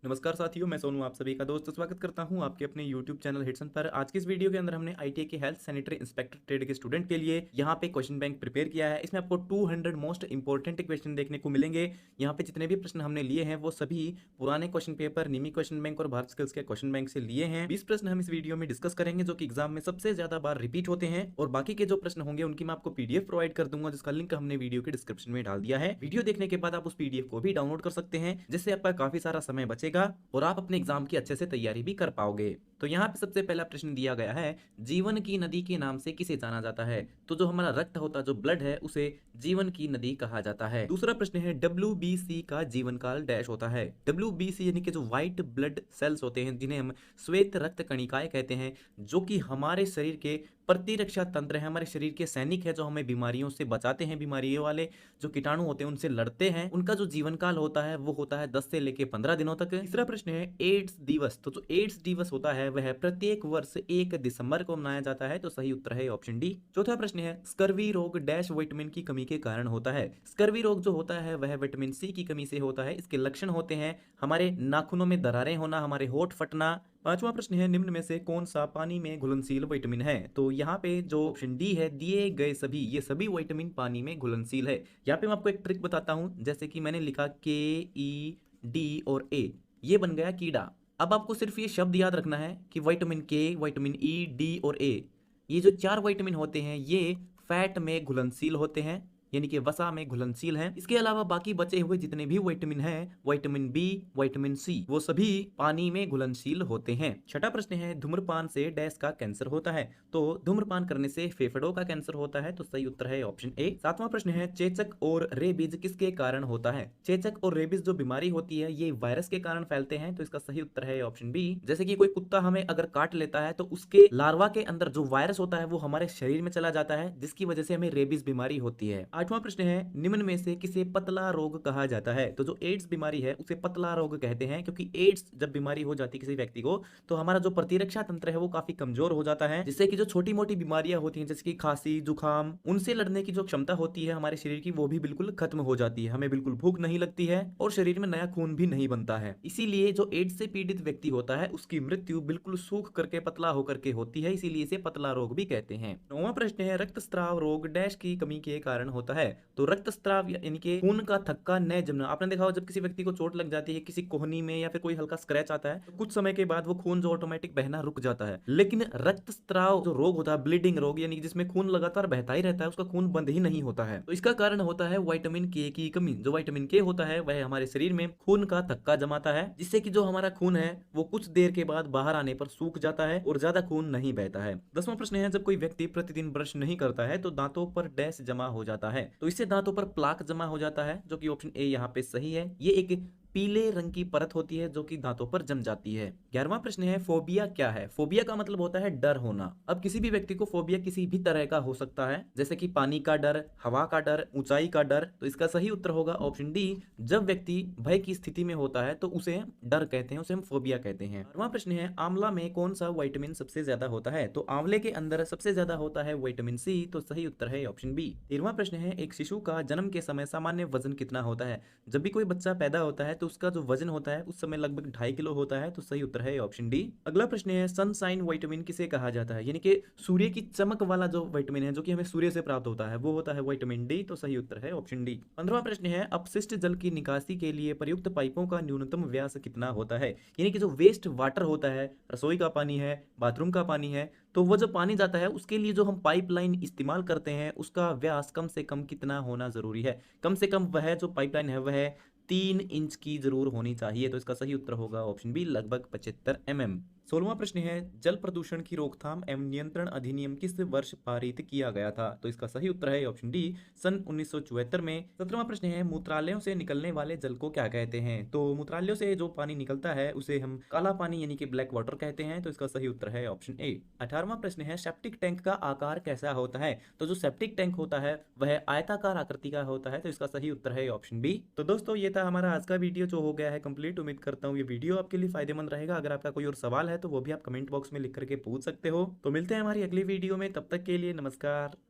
नमस्कार साथियों, मैं सोनू आप सभी का दोस्त स्वागत करता हूं आपके अपने YouTube चैनल हिटसन पर। आज की इस वीडियो के अंदर हमने ITI के हेल्थ सैनिटरी इंस्पेक्टर ट्रेड के स्टूडेंट के लिए यहां पे क्वेश्चन बैंक प्रिपेयर किया है। इसमें आपको 200 मोस्ट इंपॉर्टेंट क्वेश्चन देखने को मिलेंगे। यहां पे जितने भी प्रश्न हमने लिए हैं वो सभी पुराने क्वेश्चन पेपर, निमी क्वेश्चन बैंक और भारत स्किल्स के क्वेश्चन बैंक से लिए हैं। 20 प्रश्न हम इस वीडियो में डिस्कस करेंगे जो कि एग्जाम में सबसे ज्यादा बार रिपीट होते हैं, और बाकी के जो प्रश्न होंगे उनकी मैं आपको PDF प्रोवाइड कर दूंगा, जिसका लिंक हमने वीडियो के डिस्क्रिप्शन में डाल दिया है। वीडियो देखने के बाद आप उस PDF को भी डाउनलोड कर सकते हैं, जिससे आपका काफी सारा समय बचेगा और आप अपने एग्जाम की अच्छे से तैयारी भी कर पाओगे। तो यहाँ पे सबसे पहला प्रश्न दिया गया है, जीवन की नदी के नाम से किसे जाना जाता है? तो जो हमारा रक्त होता है, जो ब्लड है, उसे जीवन की नदी कहा जाता है। दूसरा प्रश्न है, WBC का जीवन काल डैश होता है। WBC यानी कि जो व्हाइट ब्लड सेल्स होते हैं, जिन्हें हम श्वेत रक्त कणिकाएं कहते हैं, जो कि हमारे शरीर के प्रतिरक्षा तंत्र है, हमारे शरीर के सैनिक है, जो हमें बीमारियों से बचाते हैं, बीमारियों वाले जो कीटाणु होते हैं उनसे लड़ते हैं, उनका जो जीवन काल होता है वो होता है 10 से लेके 15 दिनों तक। तीसरा प्रश्न है, एड्स दिवस। तो जो एड्स दिवस होता है वह प्रत्येक वर्ष 1 दिसंबर को मनाया जाता है। तो सही उत्तर है ऑप्शन डी। चौथा प्रश्न है, स्कर्वी रोग डैश विटामिन की कमी के कारण होता है। स्कर्वी रोग जो होता है वह विटामिन सी की कमी से होता है। इसके लक्षण होते हैं हमारे नाखूनों में दरारें होना, हमारे होठ फटना। पांचवा प्रश्न है, निम्न में से कौन सा पानी में घुलनशील विटामिन है? तो यहाँ पे जो ऑप्शन डी है, दिए गए सभी, ये सभी विटामिन पानी में घुलनशील है। यहाँ पे मैं आपको एक ट्रिक बताता हूँ। जैसे कि मैंने लिखा KE, D और A, ये बन गया कीड़ा। अब आपको सिर्फ ये शब्द याद रखना है कि vitamin K, vitamin E, D और A, ये जो 4 विटामिन होते हैं ये फैट में घुलनशील होते हैं, यानी कि वसा में घुलनशील हैं। इसके अलावा बाकी बचे हुए जितने भी विटामिन हैं, विटामिन B, विटामिन C, वो सभी पानी में घुलनशील होते हैं। छठा प्रश्न है, धूम्रपान से डैश का कैंसर होता है? तो धूम्रपान करने से फेफड़ों का कैंसर होता है। तो सही उत्तर है ऑप्शन ए। सातवां प्रश्न है, चेचक और रेबीज किसके कारण होता है? चेचक और रेबीज जो बीमारी होती है ये वायरस के कारण फैलते हैं। तो इसका सही उत्तर है ऑप्शन बी। जैसे कि कोई कुत्ता हमें अगर काट लेता है तो उसके लार्वा के अंदर जो वायरस होता है वो हमारे शरीर में चला जाता है, जिसकी वजह से हमें रेबीज बीमारी होती है। आठवां प्रश्न है, निम्न में से किसे पतला रोग कहा जाता है? तो जो एड्स बीमारी है उसे पतला रोग कहते हैं, क्योंकि एड्स जब बीमारी हो जाती है किसी व्यक्ति को तो हमारा जो प्रतिरक्षा तंत्र है वो काफी कमजोर हो जाता है, जिससे कि जो छोटी मोटी बीमारियां होती हैं जैसे कि खांसी, जुकाम, उनसे लड़ने की जो क्षमता होती है हमारे शरीर की वो भी बिल्कुल खत्म हो जाती है। हमें बिल्कुल भूख नहीं लगती है और शरीर में नया खून भी नहीं बनता है। इसीलिए जो एड्स से पीड़ित व्यक्ति होता है उसकी मृत्यु बिल्कुल सूख करके पतला होकर के होती है, इसीलिए इसे पतला रोग भी कहते हैं। नौवां प्रश्न है, रक्तस्राव रोग डैश की कमी के कारण होता है? तो रक्तस्राव यानी कि खून का थक्का न जमना। आपने देखा हो जब किसी व्यक्ति को चोट लग जाती है किसी कोहनी में या फिर कोई हल्का स्क्रैच आता है तो कुछ समय के बाद वो खून जो ऑटोमेटिक बहना रुक जाता है। लेकिन रक्तस्राव जो रोग होता है, ब्लीडिंग रोग, यानी कि जिसमें खून लगातार बहता ही रहता है, उसका खून बंद ही नहीं होता है, तो इसका कारण होता है विटामिन K की कमी। जो विटामिन K होता है वह हमारे शरीर में खून का थक्का जमाता है, जिससे कि जो हमारा खून है वो कुछ देर के बाद बाहर आने पर सूख जाता है और ज्यादा खून नहीं बहता है। 10वां प्रश्न है, जब कोई व्यक्ति प्रतिदिन ब्रश नहीं करता है तो दांतों पर डैश जमा हो जाता है? तो इससे दांतों पर प्लाक जमा हो जाता है, जो कि ऑप्शन ए यहाँ पे सही है। ये एक पीले रंग की परत होती है जो कि दांतों पर जम जाती है। 11वां प्रश्न है, फोबिया क्या है? फोबिया का मतलब होता है डर होना। अब किसी भी व्यक्ति को फोबिया किसी भी तरह का हो सकता है, जैसे कि पानी का डर, हवा का डर, ऊंचाई का डर। तो इसका सही उत्तर होगा ऑप्शन डी। जब व्यक्ति भय की स्थिति में होता है तो उसे डर कहते हैं, उसे हम फोबिया कहते हैं। 12वां प्रश्न है, आंवला में कौन सा विटामिन सबसे ज्यादा होता है? तो आंवले के अंदर सबसे ज्यादा होता है विटामिन C। तो सही उत्तर है ऑप्शन बी। 13वां प्रश्न है, एक शिशु का जन्म के समय सामान्य वजन कितना होता है? जब भी कोई बच्चा पैदा होता है तो उसका जो वजन होता है उस समय लगभग 2.5 किलो होता है। तो सही उत्तर है ऑप्शन डी। अगला प्रश्न है, सनसाइन विटामिन किसे कहा जाता है? यानी कि सूर्य की चमक वाला जो विटामिन है जो कि हमें सूर्य से प्राप्त होता है वो होता है विटामिन डी। तो सही उत्तर है ऑप्शन डी। 15वां प्रश्न है, अपशिष्ट जल की निकासी के लिए प्रयुक्त पाइपों का न्यूनतम व्यास कितना होता है? यानी कि जो वेस्ट वाटर होता है, रसोई का पानी है, बाथरूम का पानी है, तो वो जो पानी जाता है उसके लिए जो हम पाइपलाइन इस्तेमाल करते हैं उसका व्यास कम से कम कितना होना जरूरी है? कम से कम वह जो पाइपलाइन है वह 3 इंच की जरूर होनी चाहिए। तो इसका सही उत्तर होगा ऑप्शन बी, लगभग 75 mm। 16वां प्रश्न है, जल प्रदूषण की रोकथाम एवं नियंत्रण अधिनियम किस वर्ष पारित किया गया था? तो इसका सही उत्तर है ऑप्शन डी, सन 1974 में। 17वां प्रश्न है, मूत्रालयों से निकलने वाले जल को क्या कहते हैं? तो मूत्रालयों से जो पानी निकलता है उसे हम काला पानी यानी कि ब्लैक वाटर कहते हैं। तो इसका सही उत्तर है ऑप्शन ए। 18वां प्रश्न है, सेप्टिक टैंक का आकार कैसा होता है? तो जो सेप्टिक टैंक होता है वह आयताकार आकृति का होता है। तो इसका सही उत्तर है ऑप्शन बी। तो दोस्तों ये था हमारा आज का वीडियो जो हो गया है कंप्लीट। उम्मीद करता हूँ ये वीडियो आपके लिए फायदेमंद रहेगा। अगर आपका कोई और सवाल है तो वो भी आप कमेंट बॉक्स में लिख करके पूछ सकते हो। तो मिलते हैं हमारी अगली वीडियो में, तब तक के लिए नमस्कार।